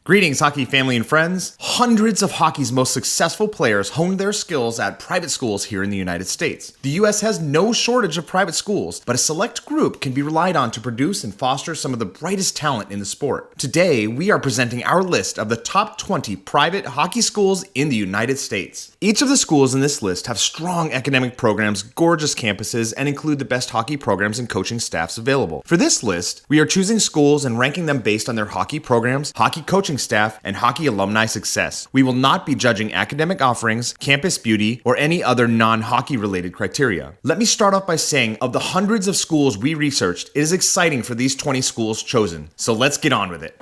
Greetings, hockey family and friends. Hundreds of hockey's most successful players honed their skills at private schools here in the United States. The U.S. has no shortage of private schools, but a select group can be relied on to produce and foster some of the brightest talent in the sport. Today, we are presenting our list of the top 20 private hockey schools in the United States. Each of the schools in this list have strong academic programs, gorgeous campuses, and include the best hockey programs and coaching staffs available. For this list, we are choosing schools and ranking them based on their hockey programs, hockey coaching staff, and hockey alumni success. We will not be judging academic offerings, campus beauty, or any other non-hockey related criteria. Let me start off by saying, of the hundreds of schools we researched, it is exciting for these 20 schools chosen. So let's get on with it.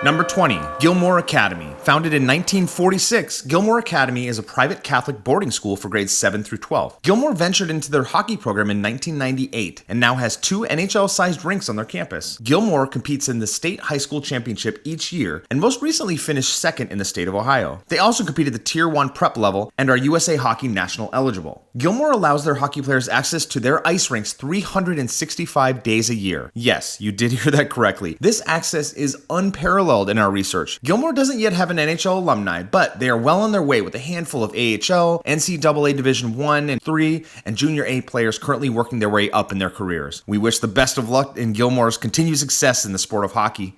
Number 20, Gilmore Academy. Founded in 1946, Gilmore Academy is a private Catholic boarding school for grades 7 through 12. Gilmore ventured into their hockey program in 1998 and now has 2 NHL-sized rinks on their campus. Gilmore competes in the state high school championship each year and most recently finished second in the state of Ohio. They also compete at the Tier 1 prep level and are USA Hockey National eligible. Gilmore allows their hockey players access to their ice rinks 365 days a year. Yes, you did hear that correctly. This access is unparalleled in our research. Gilmore doesn't yet have an NHL alumni, but they are well on their way with a handful of AHL, NCAA Division I and III, and Junior A players currently working their way up in their careers. We wish the best of luck in Gilmore's continued success in the sport of hockey.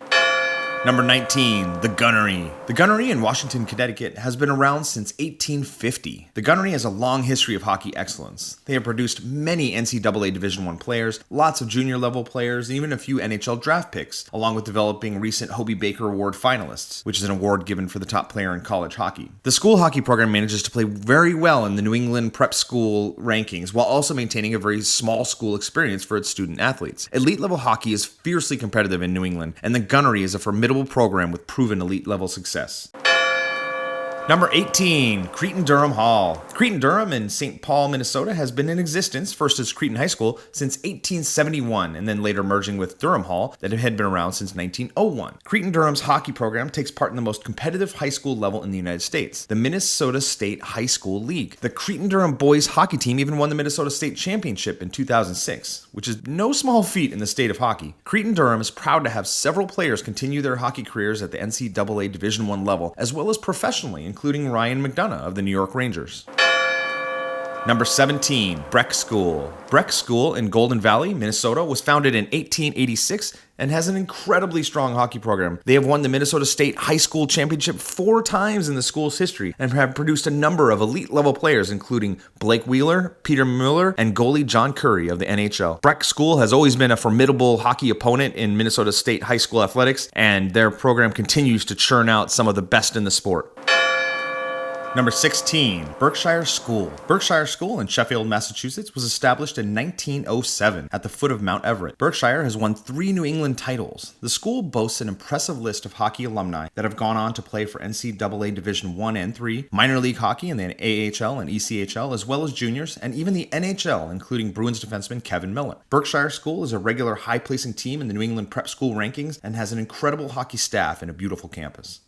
Number 19, the Gunnery. The Gunnery in Washington, Connecticut has been around since 1850. The Gunnery has a long history of hockey excellence. They have produced many NCAA Division I players, lots of junior level players, and even a few NHL draft picks, along with developing recent Hobey Baker Award finalists, which is an award given for the top player in college hockey. The school hockey program manages to play very well in the New England prep school rankings, while also maintaining a very small school experience for its student athletes. Elite level hockey is fiercely competitive in New England, and the Gunnery is a formidable program with proven elite level success. Number 18, Cretin-Derham Hall. Cretin-Derham in St. Paul, Minnesota has been in existence, first as Cretin High School, since 1871, and then later merging with Durham Hall that had been around since 1901. Cretin-Derham's hockey program takes part in the most competitive high school level in the United States, the Minnesota State High School League. The Cretin-Derham boys hockey team even won the Minnesota State Championship in 2006, which is no small feat in the state of hockey. Cretin-Derham is proud to have several players continue their hockey careers at the NCAA Division I level, as well as professionally, including Ryan McDonough of the New York Rangers. Number 17, Breck School. Breck School in Golden Valley, Minnesota was founded in 1886 and has an incredibly strong hockey program. They have won the Minnesota State High School Championship 4 times in the school's history and have produced a number of elite level players including Blake Wheeler, Peter Mueller, and goalie John Curry of the NHL. Breck School has always been a formidable hockey opponent in Minnesota State High School athletics, and their program continues to churn out some of the best in the sport. Number 16, Berkshire School. Berkshire School in Sheffield, Massachusetts was established in 1907 at the foot of Mount Everett. Berkshire has won 3 New England titles. The school boasts an impressive list of hockey alumni that have gone on to play for NCAA Division I and III, minor league hockey in the AHL and ECHL, as well as juniors, and even the NHL, including Bruins defenseman Kevin Miller. Berkshire School is a regular high-placing team in the New England prep school rankings and has an incredible hockey staff and a beautiful campus.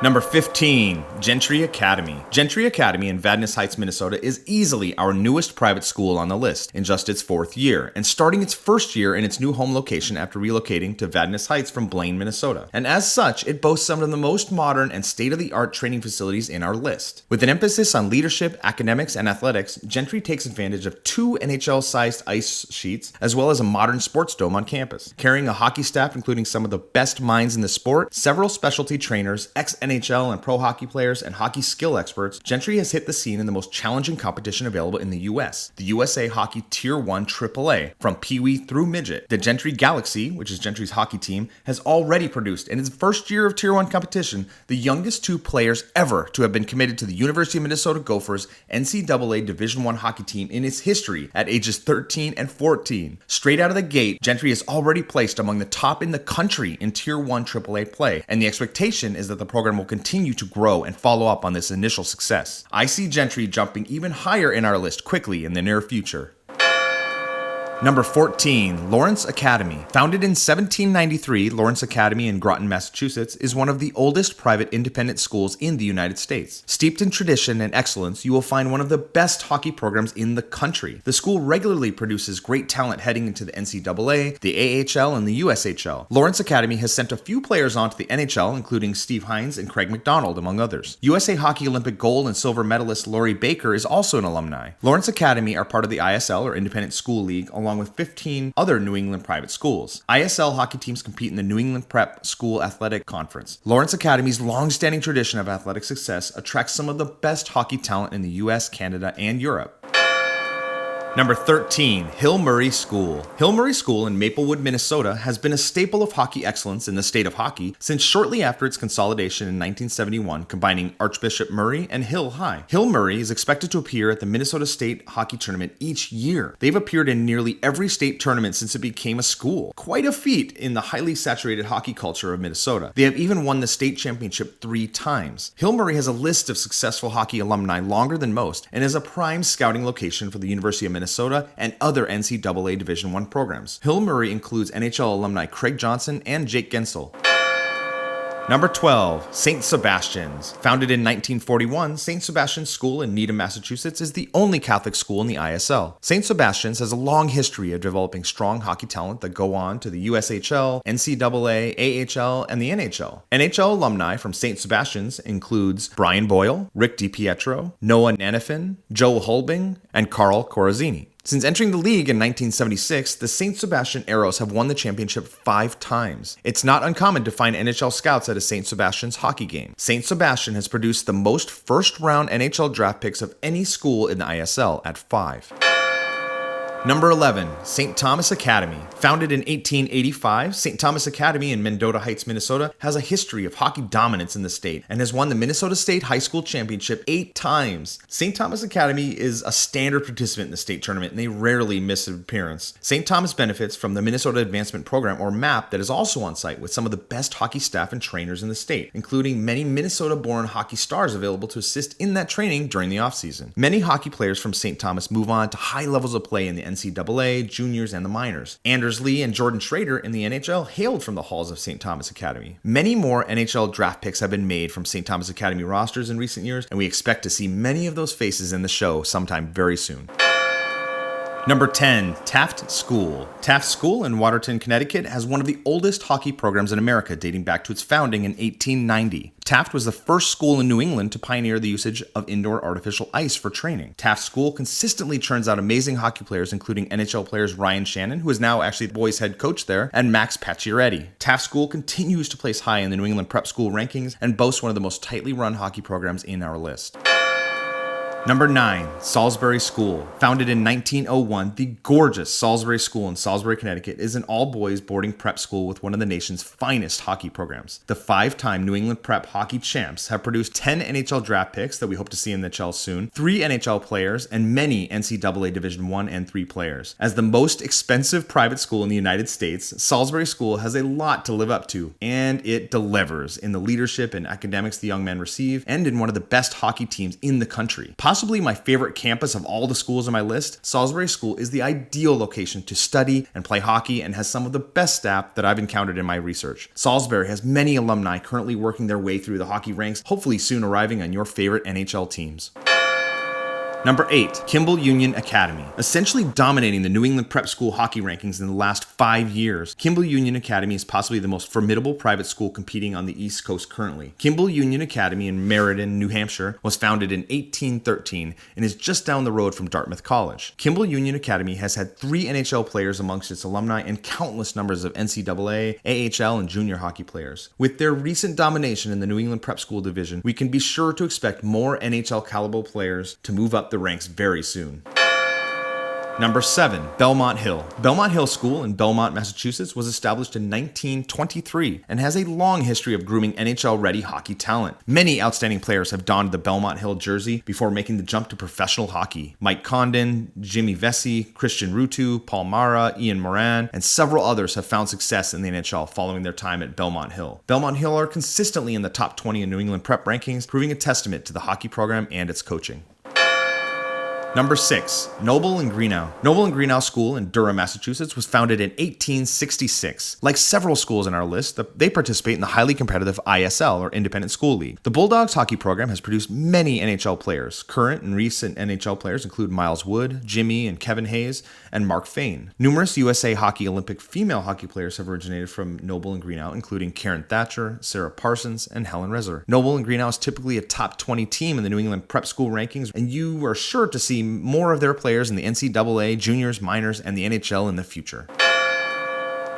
Number 15, Gentry Academy. Gentry Academy in Vadnais Heights, Minnesota is easily our newest private school on the list in just its 4th year and starting its 1st year in its new home location after relocating to Vadnais Heights from Blaine, Minnesota. And as such, it boasts some of the most modern and state-of-the-art training facilities in our list. With an emphasis on leadership, academics, and athletics, Gentry takes advantage of 2 NHL-sized ice sheets as well as a modern sports dome on campus. Carrying a hockey staff including some of the best minds in the sport, several specialty trainers, NHL and pro hockey players, and hockey skill experts, Gentry has hit the scene in the most challenging competition available in the U.S., the USA Hockey Tier 1 AAA. From Pee Wee through Midget, the Gentry Galaxy, which is Gentry's hockey team, has already produced, in its first year of Tier 1 competition, the youngest 2 players ever to have been committed to the University of Minnesota Gophers NCAA Division I hockey team in its history at ages 13 and 14. Straight out of the gate, Gentry is already placed among the top in the country in Tier 1 AAA play, and the expectation is that the program will continue to grow and follow up on this initial success. I see Gentry jumping even higher in our list quickly in the near future. Number 14, Lawrence Academy. Founded in 1793, Lawrence Academy in Groton, Massachusetts is one of the oldest private independent schools in the United States. Steeped in tradition and excellence, you will find one of the best hockey programs in the country. The school regularly produces great talent heading into the NCAA, the AHL, and the USHL. Lawrence Academy has sent a few players onto the NHL, including Steve Hines and Craig McDonald, among others. USA Hockey Olympic gold and silver medalist Laurie Baker is also an alumni. Lawrence Academy are part of the ISL, or Independent School League, along with 15 other New England private schools. ISL hockey teams compete in the New England Prep School Athletic Conference. Lawrence Academy's long-standing tradition of athletic success attracts some of the best hockey talent in the US, Canada, and Europe. Number 13, Hill Murray School. Hill Murray School in Maplewood, Minnesota has been a staple of hockey excellence in the state of hockey since shortly after its consolidation in 1971, combining Archbishop Murray and Hill High. Hill Murray is expected to appear at the Minnesota State Hockey Tournament each year. They've appeared in nearly every state tournament since it became a school. Quite a feat in the highly saturated hockey culture of Minnesota. They have even won the state championship 3 times. Hill Murray has a list of successful hockey alumni longer than most and is a prime scouting location for the University of Minnesota and other NCAA Division I programs. Hill Murray includes NHL alumni Craig Johnson and Jake Gensel. Number 12, St. Sebastian's. Founded in 1941, St. Sebastian's School in Needham, Massachusetts is the only Catholic school in the ISL. St. Sebastian's has a long history of developing strong hockey talent that go on to the USHL, NCAA, AHL, and the NHL. NHL alumni from St. Sebastian's includes Brian Boyle, Rick DiPietro, Noah Nanefin, Joe Holbing, and Carl Corazzini. Since entering the league in 1976, the St. Sebastian Arrows have won the championship 5 times. It's not uncommon to find NHL scouts at a St. Sebastian's hockey game. St. Sebastian has produced the most first-round NHL draft picks of any school in the ISL at 5. Number 11, St. Thomas Academy. Founded in 1885, St. Thomas Academy in Mendota Heights, Minnesota has a history of hockey dominance in the state and has won the Minnesota State High School Championship 8 times. St. Thomas Academy is a standard participant in the state tournament and they rarely miss an appearance. St. Thomas benefits from the Minnesota Advancement Program, or MAP, that is also on site with some of the best hockey staff and trainers in the state, including many Minnesota-born hockey stars available to assist in that training during the offseason. Many hockey players from St. Thomas move on to high levels of play in the NCAA, juniors, and the minors. Anders Lee and Jordan Schrader in the NHL hailed from the halls of St. Thomas Academy. Many more NHL draft picks have been made from St. Thomas Academy rosters in recent years, and we expect to see many of those faces in the show sometime very soon. Number 10, Taft School. Taft School in Watertown, Connecticut has one of the oldest hockey programs in America, dating back to its founding in 1890. Taft was the first school in New England to pioneer the usage of indoor artificial ice for training. Taft School consistently churns out amazing hockey players, including NHL players Ryan Shannon, who is now actually the boys' head coach there, and Max Pacioretty. Taft School continues to place high in the New England Prep School rankings and boasts one of the most tightly run hockey programs in our list. Number 9, Salisbury School. Founded in 1901, the gorgeous Salisbury School in Salisbury, Connecticut is an all-boys boarding prep school with one of the nation's finest hockey programs. The 5-time New England Prep hockey champs have produced 10 NHL draft picks that we hope to see in the NHL soon, 3 NHL players, and many NCAA Division I and III players. As the most expensive private school in the United States, Salisbury School has a lot to live up to, and it delivers in the leadership and academics the young men receive, and in one of the best hockey teams in the country. Possibly my favorite campus of all the schools on my list, Salisbury School is the ideal location to study and play hockey and has some of the best staff that I've encountered in my research. Salisbury has many alumni currently working their way through the hockey ranks, hopefully soon arriving on your favorite NHL teams. Number 8, Kimball Union Academy. Essentially dominating the New England Prep School hockey rankings in the last 5 years, Kimball Union Academy is possibly the most formidable private school competing on the East Coast currently. Kimball Union Academy in Meriden, New Hampshire was founded in 1813 and is just down the road from Dartmouth College. Kimball Union Academy has had 3 NHL players amongst its alumni and countless numbers of NCAA, AHL, and junior hockey players. With their recent domination in the New England Prep School division, we can be sure to expect more NHL caliber players to move up the ranks very soon. Number 7, Belmont Hill. Belmont Hill School in Belmont, Massachusetts was established in 1923 and has a long history of grooming NHL-ready hockey talent. Many outstanding players have donned the Belmont Hill jersey before making the jump to professional hockey. Mike Condon, Jimmy Vesey, Christian Rutu, Paul Mara, Ian Moran, and several others have found success in the NHL following their time at Belmont Hill. Belmont Hill are consistently in the top 20 in New England Prep rankings, proving a testament to the hockey program and its coaching. Number 6. Noble and Greenough. Noble and Greenough School in Durham, Massachusetts was founded in 1866. Like several schools in our list, they participate in the highly competitive ISL, or Independent School League. The Bulldogs hockey program has produced many NHL players. Current and recent NHL players include Miles Wood, Jimmy and Kevin Hayes, and Mark Fane. Numerous USA Hockey Olympic female hockey players have originated from Noble and Greenough, including Karen Thatcher, Sarah Parsons, and Helen Rezer. Noble and Greenough is typically a top 20 team in the New England prep school rankings, and you are sure to see more of their players in the NCAA, juniors, minors, and the NHL in the future.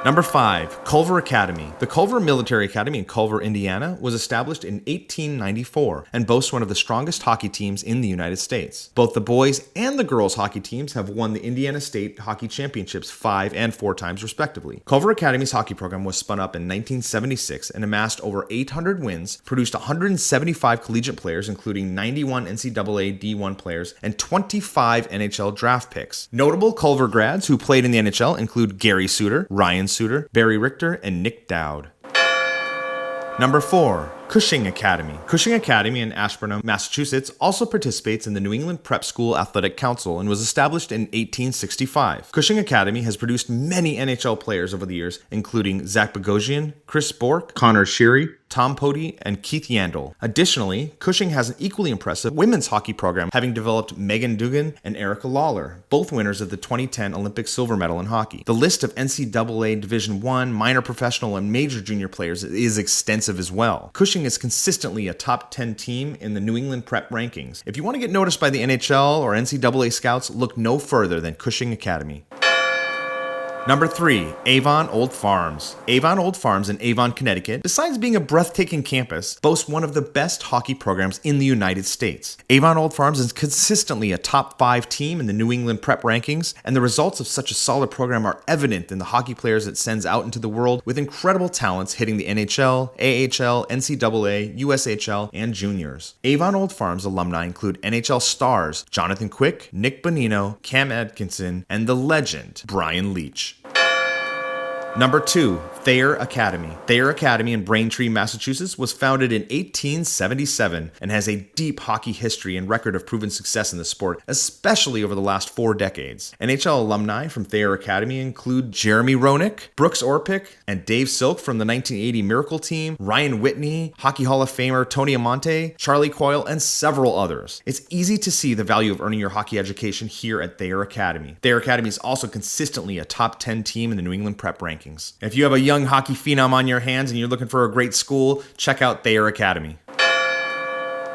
Number 5. Culver Academy. The Culver Military Academy in Culver, Indiana was established in 1894 and boasts one of the strongest hockey teams in the United States. Both the boys and the girls hockey teams have won the Indiana State Hockey Championships 5 and 4 times respectively. Culver Academy's hockey program was spun up in 1976 and amassed over 800 wins, produced 175 collegiate players including 91 NCAA D1 players and 25 NHL draft picks. Notable Culver grads who played in the NHL include Gary Suter, Ryan Suter, Barry Richter, and Nick Dowd. Number 4. Cushing Academy. Cushing Academy in Ashburnham, Massachusetts also participates in the New England Prep School Athletic Council and was established in 1865. Cushing Academy has produced many NHL players over the years, including Zach Bogosian, Chris Bork, Connor Sheary, Tom Poti, and Keith Yandel. Additionally, Cushing has an equally impressive women's hockey program, having developed Megan Dugan and Erica Lawler, both winners of the 2010 Olympic silver medal in hockey. The list of NCAA Division I, minor professional, and major junior players is extensive as well. Cushing is consistently a top 10 team in the New England Prep rankings. If you want to get noticed by the NHL or NCAA scouts, look no further than Cushing Academy. Number 3. Avon Old Farms. Avon Old Farms in Avon, Connecticut, besides being a breathtaking campus, boasts one of the best hockey programs in the United States. Avon Old Farms is consistently a top 5 team in the New England Prep rankings, and the results of such a solid program are evident in the hockey players it sends out into the world, with incredible talents hitting the NHL, AHL, NCAA, USHL, and juniors. Avon Old Farms alumni include NHL stars Jonathan Quick, Nick Bonino, Cam Atkinson, and the legend Brian Leetch. Number 2. Thayer Academy. Thayer Academy in Braintree, Massachusetts was founded in 1877 and has a deep hockey history and record of proven success in the sport, especially over the last 4 decades. NHL alumni from Thayer Academy include Jeremy Roenick, Brooks Orpik, and Dave Silk from the 1980 Miracle Team, Ryan Whitney, Hockey Hall of Famer Tony Amonte, Charlie Coyle, and several others. It's easy to see the value of earning your hockey education here at Thayer Academy. Thayer Academy is also consistently a top 10 team in the New England Prep rankings. If you have a young hockey phenom on your hands and you're looking for a great school, check out Thayer Academy.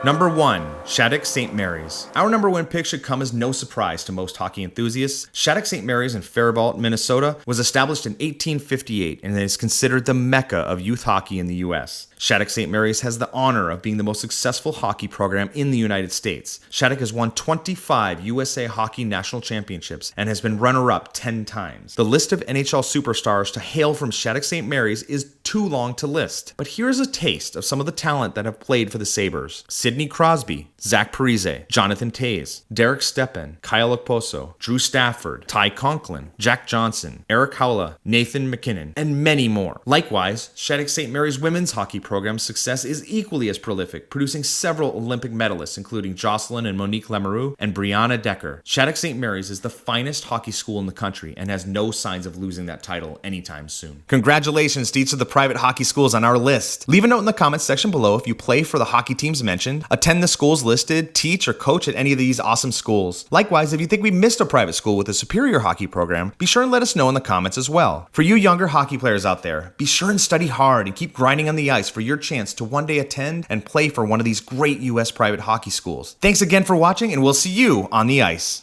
Number 1. Shattuck St. Mary's. Our number 1 pick should come as no surprise to most hockey enthusiasts. Shattuck St. Mary's in Faribault, Minnesota was established in 1858 and is considered the mecca of youth hockey in the U.S. Shattuck St. Mary's has the honor of being the most successful hockey program in the United States. Shattuck has won 25 USA Hockey National Championships and has been runner-up 10 times. The list of NHL superstars to hail from Shattuck St. Mary's is too long to list, but here's a taste of some of the talent that have played for the Sabres. Sidney Crosby, Zach Parise, Jonathan Toews, Derek Stepan, Kyle Okposo, Drew Stafford, Ty Conklin, Jack Johnson, Eric Howla, Nathan McKinnon, and many more. Likewise, Shattuck St. Mary's women's hockey program's success is equally as prolific, producing several Olympic medalists including Jocelyn and Monique Lemeroux and Brianna Decker. Shattuck St. Mary's is the finest hockey school in the country and has no signs of losing that title anytime soon. Congratulations to each of the private hockey schools on our list. Leave a note in the comments section below if you play for the hockey teams mentioned, attend the schools listed, teach or coach at any of these awesome schools. Likewise, if you think we missed a private school with a superior hockey program, be sure and let us know in the comments as well. For you younger hockey players out there, be sure and study hard and keep grinding on the ice for your chance to one day attend and play for one of these great US private hockey schools. Thanks again for watching, and we'll see you on the ice.